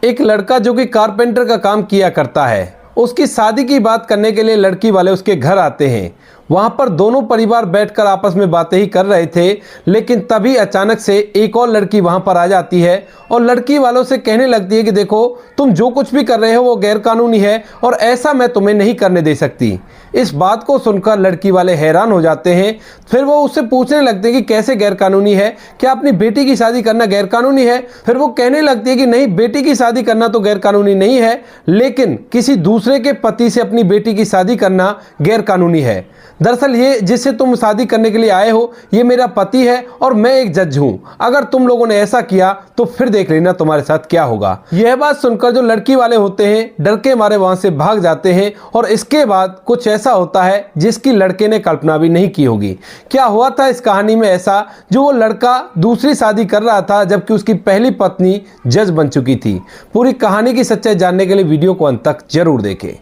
एक लड़का जो कि कारपेंटर का काम किया करता है, उसकी शादी की बात करने के लिए लड़की वाले उसके घर आते हैं। वहां पर दोनों परिवार बैठकर आपस में बातें ही कर रहे थे, लेकिन तभी अचानक से एक और लड़की वहां पर आ जाती है और लड़की वालों से कहने लगती है कि देखो, तुम जो कुछ भी कर रहे हो वो गैरकानूनी है और ऐसा मैं तुम्हें नहीं करने दे सकती। इस बात को सुनकर लड़की वाले हैरान हो जाते हैं। फिर वो उससे पूछने लगते हैं कि कैसे गैरकानूनी है, क्या अपनी बेटी की शादी करना गैरकानूनी है? फिर वो कहने लगती है कि नहीं, बेटी की शादी करना तो गैरकानूनी नहीं है, लेकिन किसी दूसरे के पति से अपनी बेटी की शादी करना गैरकानूनी है। दरअसल ये जिससे तुम शादी करने के लिए आए हो, ये मेरा पति है और मैं एक जज हूं। अगर तुम लोगों ने ऐसा किया तो फिर देख लेना तुम्हारे साथ क्या होगा। यह बात सुनकर जो लड़की वाले होते हैं डर के मारे वहां से भाग जाते हैं और इसके बाद कुछ ऐसा होता है जिसकी लड़के ने कल्पना भी नहीं की होगी। क्या हुआ था इस कहानी में ऐसा, जो वो लड़का दूसरी शादी कर रहा था जबकि उसकी पहली पत्नी जज बन चुकी थी। पूरी कहानी की सच्चाई जानने के लिए वीडियो को अंत तक जरूर देखें।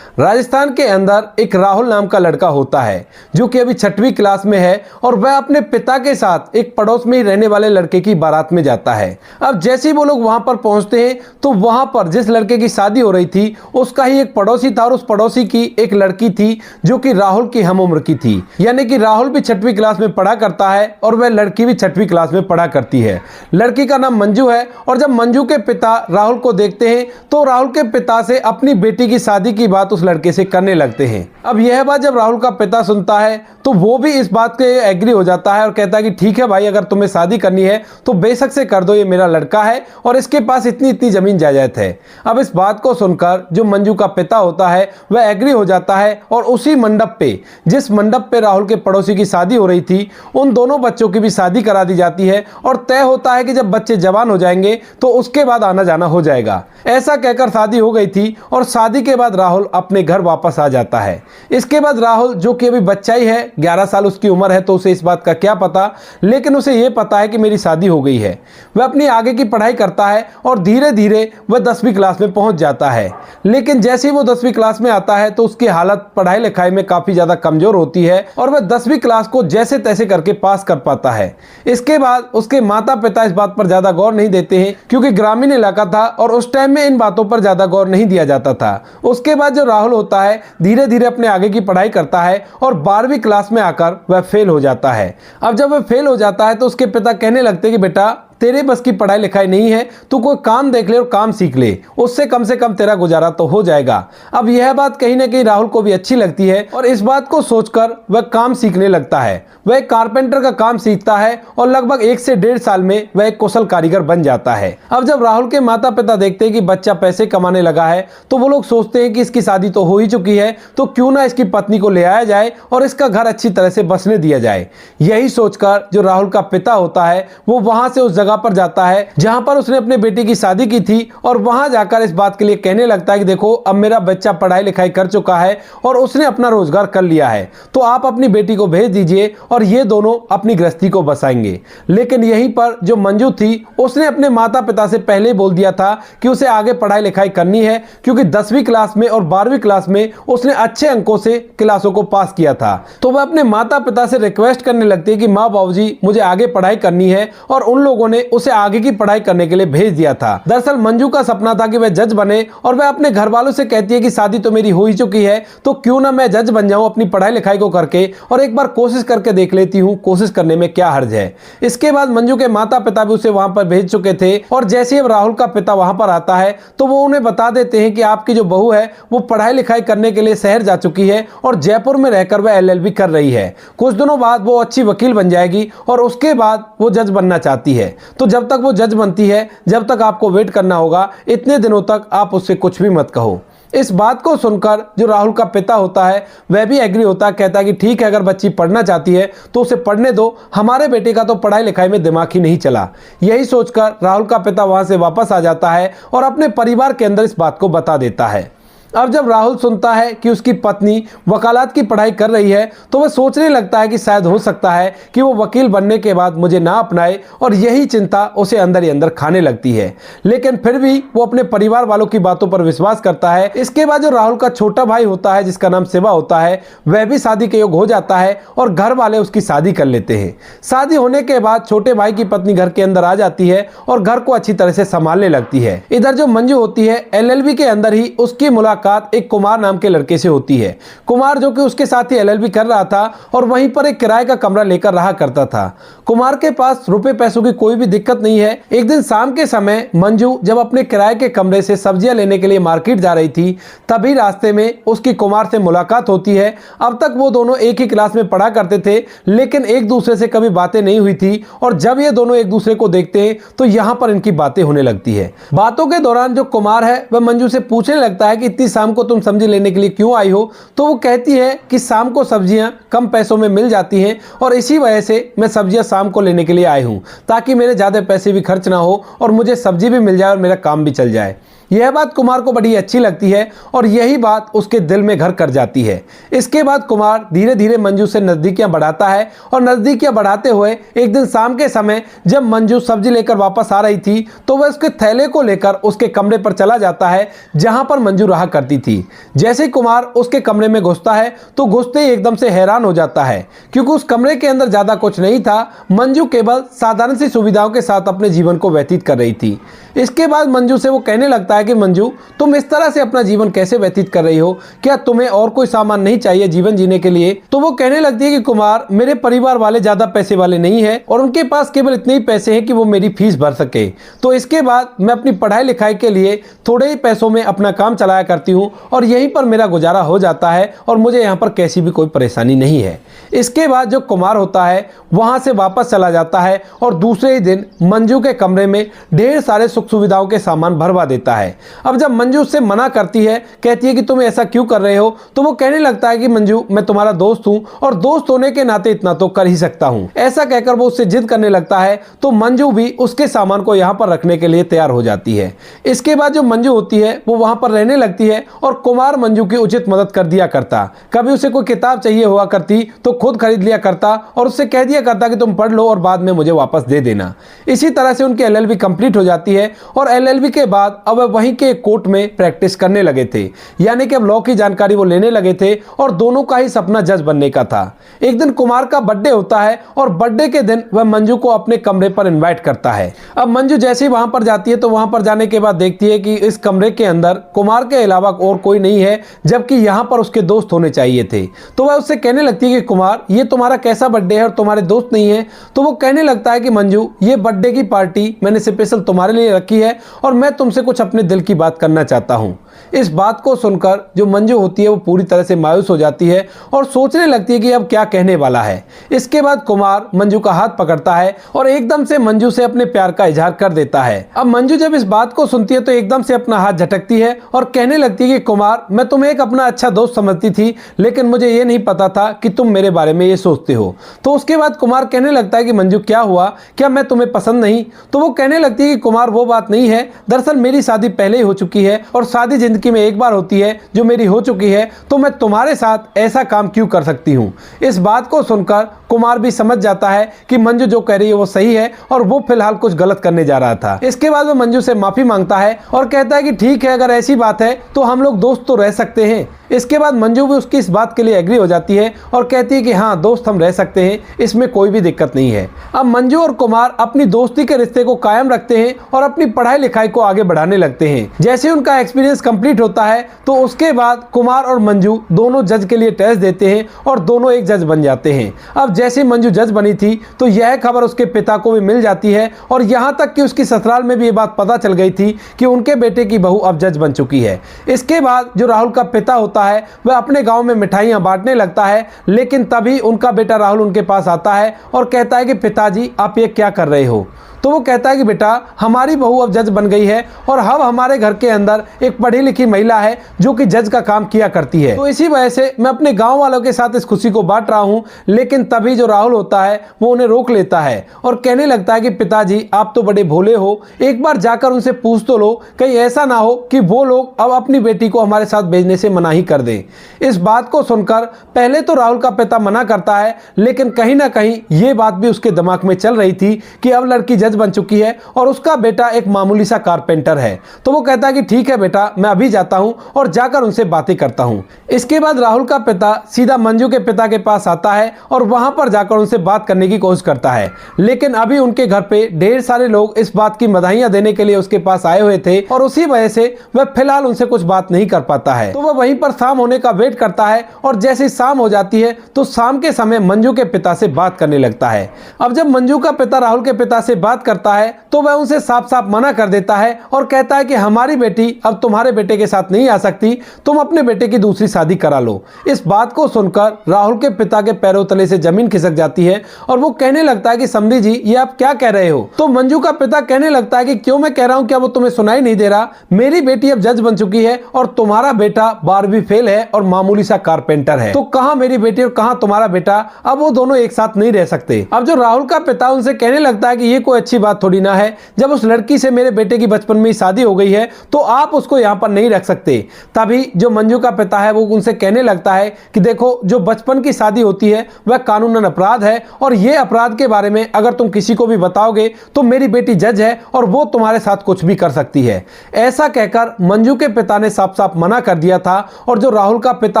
राजस्थान के अंदर एक राहुल नाम का लड़का होता है जो कि अभी 6वीं क्लास में है और वह अपने पिता के साथ एक पड़ोस में ही रहने वाले लड़के की बारात में जाता है। अब जैसे ही वो लोग वहां पर पहुंचते हैं तो वहां पर जिस लड़के की शादी हो रही थी उसका ही एक पड़ोसी था और उस पड़ोसी की एक लड़की थी जो कि राहुल की हम उम्र की थी। यानी कि राहुल भी 6वीं क्लास में पढ़ा करता है और वह लड़की भी 6वीं क्लास में पढ़ा करती है। लड़की का नाम मंजू है और जब मंजू के पिता राहुल को देखते हैं तो राहुल के पिता से अपनी बेटी की शादी की बात उस लड़के से करने लगते हैं। अब यह बात जब राहुल का पिता सुनता है तो वो भी इस बात के एग्री हो जाता है और कहता है कि ठीक है भाई, अगर तुम्हें शादी करनी है तो बेशक से कर दो, ये मेरा लड़का है और इसके पास इतनी इतनी जमीन जायदाद है। अब इस बात को सुनकर जो मंजू का पिता होता है वह एग्री हो जाता है और उसी मंडप पे, जिस मंडप पे राहुल के पड़ोसी की शादी हो रही थी, उन दोनों बच्चों की भी शादी करा दी जाती है और तय होता है कि जब बच्चे जवान हो जाएंगे तो उसके बाद आना जाना हो जाएगा। ऐसा कहकर शादी हो गई थी और शादी के बाद राहुल अपने घर वापस आ जाता है। इसके बाद राहुल, जो कि अभी बच्चा ही है, 11 साल उसकी उम्र है, तो उसे इस बात का क्या पता, लेकिन उसे यह पता है कि मेरी शादी हो गई है। वह अपनी आगे की पढ़ाई करता है और धीरे धीरे वह 10वीं क्लास में पहुंच जाता है। लेकिन जैसे ही वो 10वीं क्लास में आता है तो उसकी हालत पढ़ाई लिखाई में काफी ज्यादा कमजोर होती है और वह 10वीं क्लास को जैसे तैसे करके पास कर पाता है। इसके बाद उसके माता पिता इस बात पर ज्यादा गौर नहीं देते हैं क्योंकि ग्रामीण इलाका था और उस टाइम में इन बातों पर ज्यादा गौर नहीं दिया जाता था। उसके बाद जो राहुल होता है धीरे धीरे अपने आगे की पढ़ाई करता है और 12वीं क्लास में आकर वह फेल हो जाता है। अब जब वह फेल हो जाता है तो उसके पिता कहने लगते हैं कि बेटा, तेरे बस की पढ़ाई लिखाई नहीं है, तू कोई काम देख ले और काम सीख ले, उससे कम से कम तेरा गुजारा तो हो जाएगा। अब यह बात कहीं ना कहीं राहुल को भी अच्छी लगती है और इस बात को सोचकर वह काम सीखने लगता है। वह एक कारपेंटर का काम सीखता है और लगभग 1 से 1.5 साल में वह एक कुशल कारीगर बन जाता है। अब जब राहुल के माता पिता देखते हैं कि बच्चा पैसे कमाने लगा है तो वो लोग सोचते हैं कि इसकी शादी तो हो ही चुकी है, तो क्यों ना इसकी पत्नी को ले आया जाए और इसका घर अच्छी तरह से बसने दिया जाए। यही सोचकर जो राहुल का पिता होता है वो वहां से उस जगह पर जाता है जहां पर उसने अपने बेटी की शादी की थी और वहां जाकर इस बात के लिए कहने लगता है कि देखो, अब मेरा बच्चा पढ़ाई लिखाई कर चुका है और उसने अपना रोजगार कर लिया है, तो आप अपनी बेटी को भेज दीजिए और ये दोनों अपनी गृहस्थी को बसाएंगे। लेकिन यहीं पर जो मंजू थी उसने अपने माता पिता से पहले ही बोल दिया था कि उसे आगे पढ़ाई लिखाई करनी है क्योंकि 10वीं क्लास में और 12वीं क्लास में उसने अच्छे अंकों से क्लासों को पास किया था। तो वह अपने माता पिता से रिक्वेस्ट करने लगती है कि माँ बाबूजी, मुझे आगे पढ़ाई करनी है और उन लोगों ने उसे आगे की पढ़ाई करने के लिए भेज दिया था। दरअसल मंजू का सपना था कि वह जज बने और वह अपने घर वालों से कहती है कि शादी तो मेरी हो ही चुकी है, तो क्यों ना मैं जज बन जाऊं अपनी पढ़ाई लिखाई को करके और एक बार कोशिश करके देख लेती हूं, कोशिश करने में क्या हर्ज है। इसके बाद मंजू के माता पिता भी उसे वहां पर भेज चुके थे और जैसे ही राहुल का पिता वहां पर आता है तो वो उन्हें बता देते हैं कि आपकी जो बहू है वो पढ़ाई लिखाई करने के लिए शहर जा चुकी है और जयपुर में रहकर वह LLB कर रही है। कुछ दिनों बाद वो अच्छी वकील बन जाएगी और उसके बाद वो जज बनना चाहती है। तो जब तक वो जज बनती है, जब तक आपको वेट करना होगा, इतने दिनों तक आप उससे कुछ भी मत कहो। इस बात को सुनकर जो राहुल का पिता होता है वह भी एग्री होता है, कहता है कि ठीक है, अगर बच्ची पढ़ना चाहती है तो उसे पढ़ने दो, हमारे बेटे का तो पढ़ाई लिखाई में दिमाग ही नहीं चला। यही सोचकर राहुल का पिता वहां से वापस आ जाता है और अपने परिवार के अंदर इस बात को बता देता है। अब जब राहुल सुनता है कि उसकी पत्नी वकालत की पढ़ाई कर रही है तो वह सोचने लगता है कि शायद हो सकता है कि वो वकील बनने के बाद मुझे ना अपनाए, और यही चिंता उसे अंदर ही अंदर खाने लगती है। लेकिन फिर भी वो अपने परिवार वालों की बातों पर विश्वास करता है। इसके बाद जो राहुल का छोटा भाई होता है जिसका नाम शिवा होता है, वह भी शादी के योग हो जाता है और घर वाले उसकी शादी कर लेते हैं। शादी होने के बाद छोटे भाई की पत्नी घर के अंदर आ जाती है और घर को अच्छी तरह से संभालने लगती है। इधर जो मंजू होती है एलएलबी के अंदर ही उसकी मुलाकात एक कुमार नाम के लड़के से होती है। कुमार जो कि उसके साथ ही एलएलबी कर रहा था और वहीं पर एक किराए का कमरा लेकर रहा करता था। कुमार के पास रुपए पैसों की कोई भी दिक्कत नहीं है। एक दिन शाम के समय मंजू जब अपने किराए के कमरे से सब्जियां लेने के लिए मार्केट जा रही थी, तभी रास्ते में उसकी कुमार से मुलाकात होती है। अब तक वो दोनों एक ही क्लास में पढ़ा करते थे, लेकिन एक दूसरे से कभी बातें नहीं हुई थी, और जब ये दोनों एक दूसरे को देखते हैं तो यहाँ पर इनकी बातें होने लगती है। बातों के दौरान जो कुमार है वह मंजू से पूछने लगता है कि इतनी शाम को तुम सब्जी लेने के लिए क्यों आई हो। तो वो कहती है कि शाम को सब्जियां कम पैसों में मिल जाती हैं और इसी वजह से मैं सब्जियां शाम को लेने के लिए आई हूं, ताकि मेरे ज़्यादा पैसे भी खर्च ना हो और मुझे सब्जी भी मिल जाए और मेरा काम भी चल जाए। यह बात कुमार को बड़ी अच्छी लगती है और यही बात उसके दिल में घर कर जाती है। इसके बाद कुमार धीरे धीरे मंजू से नज़दीकियां बढ़ाता है और नज़दीकियां बढ़ाते हुए एक दिन शाम के समय जब मंजू सब्जी लेकर वापस आ रही थी तो वह उसके थैले को लेकर उसके कमरे पर चला जाता है जहां पर मंजू रहा करती थी। जैसे ही कुमार उसके कमरे में घुसता है तो घुसते ही एकदम से हैरान हो जाता है, क्योंकि उस कमरे के अंदर ज़्यादा कुछ नहीं था। मंजू केवल साधारण सी सुविधाओं के साथ अपने जीवन को व्यतीत कर रही थी। इसके बाद मंजू से वो कहने लगता है कि मंजू, तुम इस तरह से अपना जीवन कैसे व्यतीत कर रही हो? क्या तुम्हें और कोई सामान नहीं चाहिए जीवन जीने के लिए? तो वो कहने लगती है कि कुमार, मेरे परिवार वाले ज्यादा पैसे वाले नहीं है और उनके पास केवल इतने ही पैसे हैं कि वो मेरी फीस भर सके। तो इसके बाद मैं अपनी पढ़ाई लिखाई के लिए थोड़े ही पैसों में अपना काम चलाया करती हूँ और यहीं पर मेरा गुजारा हो जाता है और मुझे यहाँ पर कैसी भी कोई परेशानी नहीं है। इसके बाद जो कुमार होता है वहां से वापस चला जाता है और दूसरे ही दिन मंजू के कमरे में ढेर सारे सुख सुविधाओं के सामान भरवा देता है। अब जब मंजू उससे मना करती है, कहती है कि तुम ऐसा क्यों कर रहे हो, तो वो कहने लगता है कि मंजू, मैं तुम्हारा दोस्त हूं और दोस्त होने के नाते इतना तो कर ही सकता हूं। ऐसा कहकर वो उससे जिद करने लगता है तो मंजू भी उसके सामान को यहाँ पर रखने के लिए तैयार हो जाती है। इसके बाद जो मंजू होती है वो वहां पर रहने लगती है और कुमार मंजू की उचित मदद कर दिया करता। कभी उसे कोई किताब चाहिए हुआ करती तो खुद खरीद लिया करता और उससे कह दिया करता कि तुम पढ़ लो और बाद में मुझे वापस दे देना। इसी तरह से उनकी एलएलबी कंप्लीट हो जाती है और एलएलबी के बाद अब वहीं के कोर्ट में प्रैक्टिस करने लगे थे, यानी कि अब लॉ की जानकारी वो लेने लगे थे और दोनों का ही सपना जज बनने का था। एक दिन कुमार का बर्थडे होता है और बर्थडे के दिन वह मंजू को अपने कमरे पर इनवाइट करता है। अब मंजू जैसे ही वहां पर जाती है तो वहां पर जाने के बाद देखती है कि इस कमरे के अंदर कुमार के अलावा और कोई नहीं है, जबकि यहां पर उसके दोस्त होने चाहिए थे। तो वह उससे कहने लगती है कि कुमार, ये तुम्हारा कैसा बर्थडे है और तुम्हारे दोस्त नहीं है? तो वो कहने लगता है कि मंजू, ये बर्थडे की पार्टी मैंने स्पेशल तुम्हारे लिए रखी है और मैं तुमसे कुछ अपने दिल की बात करना चाहता हूं। इस बात को सुनकर जो मंजू होती है वो पूरी तरह से मायूस हो जाती है और सोचने लगती है कि अब क्या कहने वाला है। इसके बाद कुमार मंजू का हाथ पकड़ता है और एकदम से मंजू से अपने प्यार का इजहार कर देता है। अब मंजू जब इस बात को सुनती है तो एकदम से अपना हाथ झटकती है और कहने लगती है कि कुमार, मैं तुम्हें एक अपना अच्छा दोस्त समझती थी, लेकिन मुझे ये नहीं पता था कि तुम मेरे बारे में ये सोचते हो। तो उसके बाद कुमार कहने लगता है कि मंजू, क्या हुआ? क्या मैं तुम्हें पसंद नहीं? तो वो कहने लगती है कि कुमार, वो बात नहीं है, दरअसल मेरी शादी पहले ही हो चुकी है और शादी जिंदगी में एक बार होती है जो मेरी हो चुकी है, तो मैं तुम्हारे साथ ऐसा काम क्यों कर सकती हूँ। इस बात को सुनकर कुमार भी समझ जाता है कि मंजू जो कह रही है वो सही है और वो फिलहाल कुछ गलत करने जा रहा था। इसके बाद वो मंजू से माफी मांगता है और कहता है कि ठीक है, अगर ऐसी बात है तो हम लोग दोस्त तो रह सकते हैं। इसके बाद मंजू भी उसकी इस बात के लिए एग्री हो जाती है और कहती है कि हाँ दोस्त हम रह सकते हैं, इसमें कोई भी दिक्कत नहीं है। अब मंजू और कुमार अपनी दोस्ती के रिश्ते को कायम रखते हैं और अपनी पढ़ाई लिखाई को आगे बढ़ाने लगते हैं। जैसे उनका एक्सपीरियंस कंप्लीट होता है तो उसके बाद कुमार और मंजू दोनों जज के लिए टेस्ट देते हैं और दोनों एक जज बन जाते हैं। अब जैसे मंजू जज बनी थी तो यह खबर उसके पिता को भी मिल जाती है और यहाँ तक कि उसकी ससुराल में भी ये बात पता चल गई थी कि उनके बेटे की बहू अब जज बन चुकी है। इसके बाद जो राहुल का पिता होता है वह अपने गांव में मिठाइयां बांटने लगता है, लेकिन तभी उनका बेटा राहुल उनके पास आता है और कहता है कि पिताजी, आप ये क्या कर रहे हो? तो वो कहता है कि बेटा हमारी बहू अब जज बन गई है और अब हमारे घर के अंदर एक पढ़ी लिखी महिला है जो कि जज का काम किया करती है। तो इसी वजह से मैं अपने गांव वालों के साथ इस खुशी को बांट रहा हूं। लेकिन तभी जो राहुल होता है वो उन्हें रोक लेता है और कहने लगता है कि पिताजी आप तो बड़े भोले हो, एक बार जाकर उनसे पूछ तो लो, कहीं ऐसा ना हो कि वो लोग अब अपनी बेटी को हमारे साथ भेजने से मना ही कर दें। इस बात को सुनकर पहले तो राहुल का पिता मना करता है, लेकिन कहीं ना कहीं ये बात भी उसके दिमाग में चल रही थी कि अब लड़की जज बन चुकी है और उसका बेटा एक मामूली सा कारपेंटर है। तो वो कहता है कि ठीक है बेटा, मैं अभी जाता हूं और जाकर उनसे बातें करता हूं। इसके बाद राहुल का पिता सीधा मंजू के पिता के पास आता है और वहां पर जाकर उनसे बात करने की कोशिश करता है। लेकिन अभी उनके घर पे ढेर सारे लोग इस बात की बधाइयां देने के लिए उसके पास आए हुए थे और उसी वजह से वह फिलहाल उनसे कुछ बात नहीं कर पाता है। तो वह वहीं पर शाम होने का वेट करता है और जैसे शाम हो जाती है तो शाम के समय मंजू के पिता से बात करने लगता है। अब जब मंजू का पिता राहुल के पिता से बात करता है तो वह उनसे साफ साफ मना कर देता है और कहता है कि हमारी बेटी अब तुम्हारे बेटे के साथ नहीं आ सकती, तुम अपने बेटे की दूसरी शादी करा लो। इस बात को सुनकर राहुल के पिता के पैरों तले से जमीन खिसक जाती है और वो कहने लगता है कि समधी जी ये आप क्या कह रहे हो। तो मंजू का पिता कहने लगता है कि क्यों मैं कह रहा हूं, क्या वो तुम्हें सुनाई नहीं दे रहा? मेरी बेटी अब जज बन चुकी है और तुम्हारा बेटा 12वीं फेल है और मामूली सा कारपेंटर है। तो कहां मेरी बेटी और कहां तुम्हारा बेटा, अब वो दोनों एक साथ नहीं रह सकते। अब जो राहुल का पिता उनसे कहने लगता है कि ये कोई अच्छी बात थोड़ी ना है, जब उस लड़की से मेरे बेटे की बचपन में ही शादी हो गई है तो आप उसको यहां पर नहीं रख सकते। तभी जो मंजू का पिता है वो उनसे कहने लगता है कि देखो, जो बचपन की शादी होती है वह कानूनन अपराध है और ये अपराध के बारे में अगर तुम किसी को भी बताओगे तो मेरी बेटी जज है और वो तुम्हारे साथ कुछ भी कर सकती है। ऐसा कहकर मंजू के पिता ने साफ साफ मना कर दिया था और जो राहुल का पिता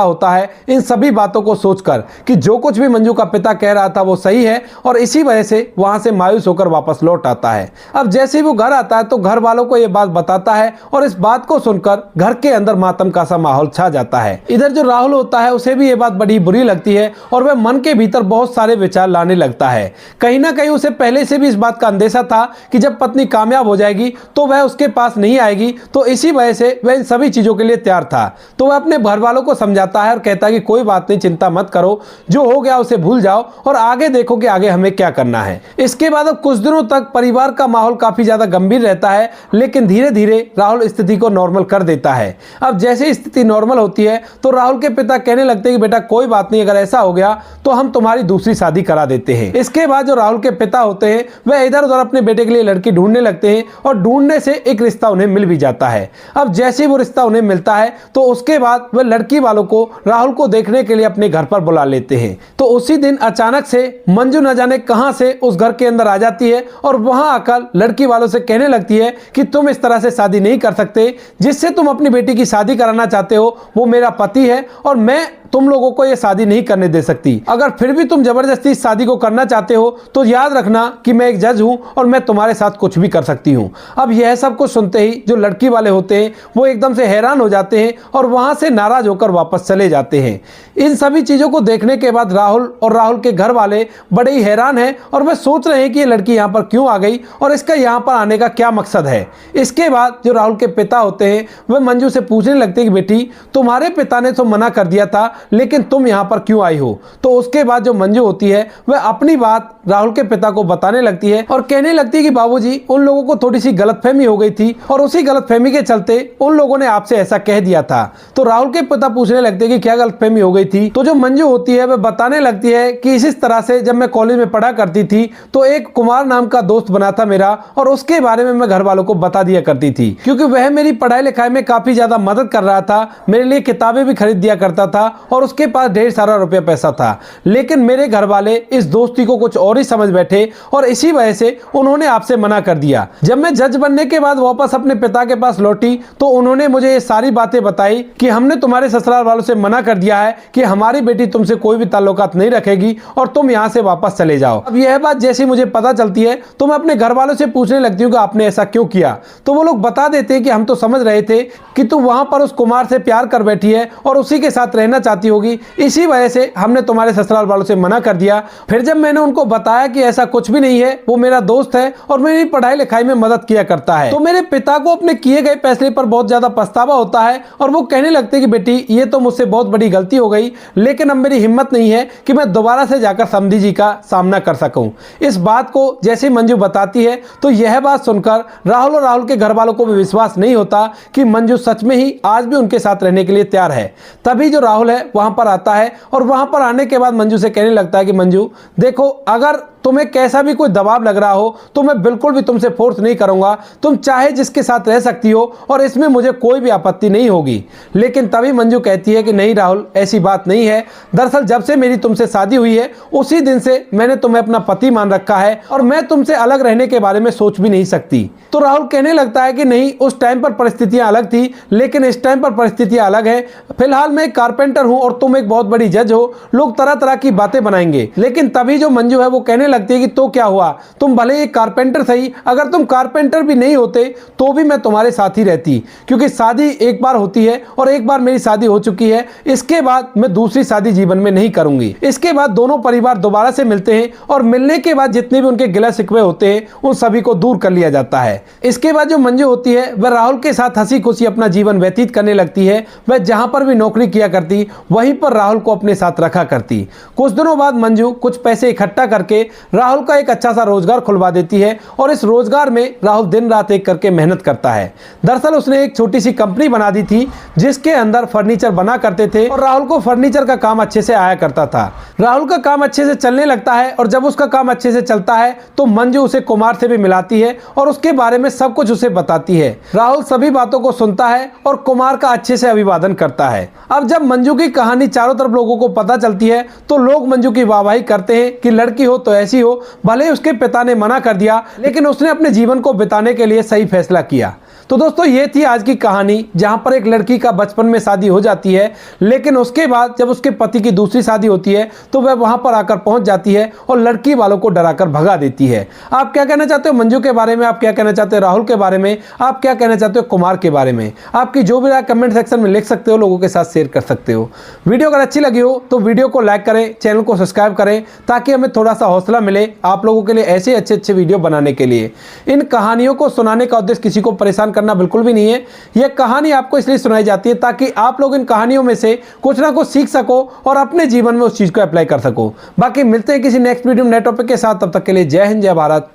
होता है इन सभी बातों को सोचकर कि जो कुछ भी मंजू का पिता कह रहा था वो सही है और इसी वजह से वहां से मायूस होकर वापस लौट आता है। अब जैसे ही वो घर आता है तो घर वालों को यह बात बताता है और इस बात को सुनकर घर के अंदर मातम का सा माहौल छा जाता है। इधर जो राहुल होता है उसे भी ये बात बड़ी बुरी लगती है और वह मन के भीतर बहुत सारे विचार लाने लगता है। कहीं ना कहीं उसे पहले से भी इस बात का अंदेशा था कि जब पत्नी कामयाब हो जाएगी तो वह उसके पास नहीं आएगी, तो इसी वजह से वह इन सभी चीजों के लिए तैयार था। तो वह अपने घर वालों को समझाता है और कहता है कि कोई बात नहीं, चिंता मत करो, जो हो गया उसे भूल जाओ और आगे देखो कि आगे हमें क्या करना है। इसके बाद अब कुछ दिनों तक परिवार का माहौल काफी ज्यादा गंभीर रहता है, लेकिन धीरे धीरे राहुल स्थिति को नॉर्मल कर देता है। अब जैसे स्थिति नॉर्मल होती है तो राहुल के पिता कहने लगते हैं कि बेटा कोई बात नहीं, अगर ऐसा हो गया तो हम तुम्हारी दूसरी शादी करा देते हैं। इसके बाद जो राहुल के पिता होते हैं वह इधर उधर अपने बेटे के लिए लड़की ढूंढने लगते हैं और ढूंढने से एक रिश्ता उन्हें मिल भी जाता है। अब जैसे वो रिश्ता उन्हें मिलता है तो उसके बाद वह लड़की वालों को राहुल को देखने के लिए अपने घर पर बुला लेते हैं। तो उसी दिन अचानक से मंजू न जाने कहां से उस घर के अंदर आ जाती है और वहां आकर लड़की वालों से कहने लगती है कि तुम इस तरह से शादी नहीं कर सकते, जिससे तुम अपनी बेटी की शादी कराना चाहते हो वो मेरा पति है और मैं तुम लोगों को ये शादी नहीं करने दे सकती। अगर फिर भी तुम जबरदस्ती इस शादी को करना चाहते हो तो याद रखना कि मैं एक जज हूं और मैं तुम्हारे साथ कुछ भी कर सकती हूं। अब यह सब कुछ सुनते ही जो लड़की वाले होते हैं वो एकदम से हैरान हो जाते हैं और वहां से नाराज होकर वापस चले जाते हैं। इन सभी चीजों को देखने के बाद राहुल और राहुल के घर वाले बड़े ही हैरान हैं और वह सोच रहे हैं कि ये लड़की यहाँ पर क्यों आ गई और इसका यहाँ पर आने का क्या मकसद है। इसके बाद जो राहुल के पिता होते हैं वह मंजू से पूछने लगते हैं कि बेटी तुम्हारे पिता ने तो मना कर दिया था, लेकिन तुम यहाँ पर क्यों आई हो। तो उसके बाद जो मंजू होती है वह अपनी बात राहुल के पिता को बताने लगती है और कहने लगती है कि बाबूजी उन लोगों को थोड़ी सी गलतफहमी हो गई थी और उसी गलतफहमी के चलते उन लोगों ने आपसे ऐसा कह दिया था। तो राहुल के पिता पूछने लगते हैं कि क्या गलतफहमी हो गई थी। तो जो मंजू होती है वह बताने लगती है कि इस तरह से जब मैं कॉलेज में पढ़ा करती थी तो एक कुमार नाम का दोस्त बना था मेरा और उसके बारे में मैं घर वालों को बता दिया करती थी, क्योंकि वह मेरी पढ़ाई लिखाई में काफी ज्यादा मदद कर रहा था, मेरे लिए किताबें भी खरीद दिया करता था और उसके पास ढेर सारा रुपया पैसा था। लेकिन मेरे घर वाले इस दोस्ती को कुछ और ही समझ बैठे और इसी वजह से उन्होंने आपसे मना कर दिया। जब मैं जज बनने के बाद वापस अपने पिता के पास लौटी तो उन्होंने मुझे ये सारी बातें बताई कि हमने तुम्हारे ससुराल वालों से मना कर दिया है कि हमारी बेटी तुमसे कोई भी ताल्लुकात नहीं रखेगी और तुम यहाँ से वापस चले जाओ। अब यह बात जैसी मुझे पता चलती है तो मैं अपने घर वालों से पूछने लगती हूँ कि आपने ऐसा क्यों किया। तो वो लोग बता देते हैं कि हम तो समझ रहे थे कि तू वहां पर उस कुमार से प्यार कर बैठी है और उसी के साथ रहना चाहती चाहती होगी, इसी वजह से हमने तुम्हारे ससुराल वालों से मना कर दिया। फिर जब मैंने उनको बताया कि ऐसा कुछ भी नहीं है, वो मेरा दोस्त है और मेरी पढ़ाई लिखाई में मदद किया करता है, तो मेरे पिता को अपने किए गए फैसले पर बहुत ज्यादा पछतावा होता है और वो कहने लगते कि बेटी ये तो मुझसे बहुत बड़ी गलती हो गई, लेकिन अब मेरी हिम्मत नहीं है कि मैं दोबारा से जाकर समधी जी का सामना कर सकूं। इस बात को जैसे मंजू बताती है तो यह बात सुनकर राहुल और राहुल के घर वालों को भी विश्वास नहीं होता कि मंजू सच में ही आज भी उनके साथ रहने के लिए तैयार है। तभी जो राहुल है वहां पर आता है और वहां पर आने के बाद मंजू से कहने लगता है कि मंजू देखो, अगर तुम्हें कैसा भी कोई दबाव लग रहा हो तो मैं बिल्कुल भी तुमसे फोर्स नहीं करूंगा, तुम चाहे जिसके साथ रह सकती हो और इसमें मुझे कोई भी आपत्ति नहीं होगी। लेकिन तभी मंजू कहती है कि नहीं राहुल, ऐसी बात नहीं है, दरअसल जब से मेरी तुमसे शादी हुई है उसी दिन से मैंने तुम्हें अपना पति मान रखा है और मैं तुमसे अलग रहने के बारे में सोच भी नहीं सकती। तो राहुल कहने लगता है कि नहीं, उस टाइम पर परिस्थितियां अलग थी, लेकिन इस टाइम पर परिस्थितियां अलग है। फिलहाल मैं एक कारपेंटर हूं और तुम एक बहुत बड़ी जज हो, लोग तरह तरह की बातें बनाएंगे। लेकिन तभी जो मंजू है वो कहने लगती है कि तो क्या हुआ, तुम भले एक कारपेंटर सही, अगर तुम कारपेंटर भी नहीं होते तो भी मैं तुम्हारे साथ ही रहती, क्योंकि शादी एक बार होती है और एक बार मेरी शादी हो चुकी है, इसके बाद मैं दूसरी शादी जीवन में नहीं करूंगी। इसके बाद दोनों परिवार दोबारा से मिलते हैं और मिलने के बाद जितने भी उनके गिला शिकवे होते हैं उन सभी को दूर कर लिया जाता है। इसके बाद जो मंजू होती है वह राहुल के साथ हंसी खुशी अपना जीवन व्यतीत करने लगती है। वह जहां पर भी नौकरी किया करती वहीं पर राहुल को अपने साथ रखा करती। कुछ दिनों बाद मंजू कुछ पैसे इकट्ठा करके राहुल का एक अच्छा सा रोजगार खुलवा देती है और इस रोजगार में राहुल दिन रात एक करके मेहनत करता है। दरअसल उसने एक छोटी सी कंपनी बना दी थी जिसके अंदर फर्नीचर बना करते थे और राहुल को फर्नीचर का काम अच्छे से आया करता था। राहुल का काम अच्छे से चलने लगता है और जब उसका काम अच्छे से चलता है तो मंजू उसे कुमार से भी मिलाती है और उसके बारे में सब कुछ उसे बताती है। राहुल सभी बातों को सुनता है और कुमार का अच्छे से अभिवादन करता है। अब जब मंजू की कहानी चारों तरफ लोगों को पता चलती है तो लोग मंजू की वाहवाही करते हैं कि लड़की हो तो ऐसी हो, भले उसके पिता ने मना कर दिया लेकिन उसने अपने जीवन को बिताने के लिए सही फैसला किया। तो दोस्तों ये थी आज की कहानी, जहां पर एक लड़की का बचपन में शादी हो जाती है, लेकिन उसके बाद जब उसके पति की दूसरी शादी होती है तो वह वहां पर आकर पहुंच जाती है और लड़की वालों को डराकर भगा देती है। आप क्या कहना चाहते हो मंजू के बारे में, आप क्या कहना चाहते हो राहुल के बारे में, आप क्या कहना चाहते हो कुमार के बारे में? आपकी जो भी राय कमेंट सेक्शन में लिख सकते हो, लोगों के साथ शेयर कर सकते हो। वीडियो अगर अच्छी लगी हो तो वीडियो को लाइक करें, चैनल को सब्सक्राइब करें ताकि हमें थोड़ा सा हौसला मिले आप लोगों के लिए ऐसे अच्छे वीडियो बनाने के लिए। इन कहानियों को सुनाने का उद्देश्य किसी को परेशान करना बिल्कुल भी नहीं है। यह कहानी आपको इसलिए सुनाई जाती है ताकि आप लोग इन कहानियों में से कुछ ना कुछ सीख सको और अपने जीवन में उस चीज को अप्लाई कर सको। बाकी मिलते हैं किसी नेक्स्ट वीडियो में नए टॉपिक के साथ, तब तक के लिए जय हिंद, जय भारत,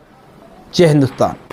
जय हिंदुस्तान।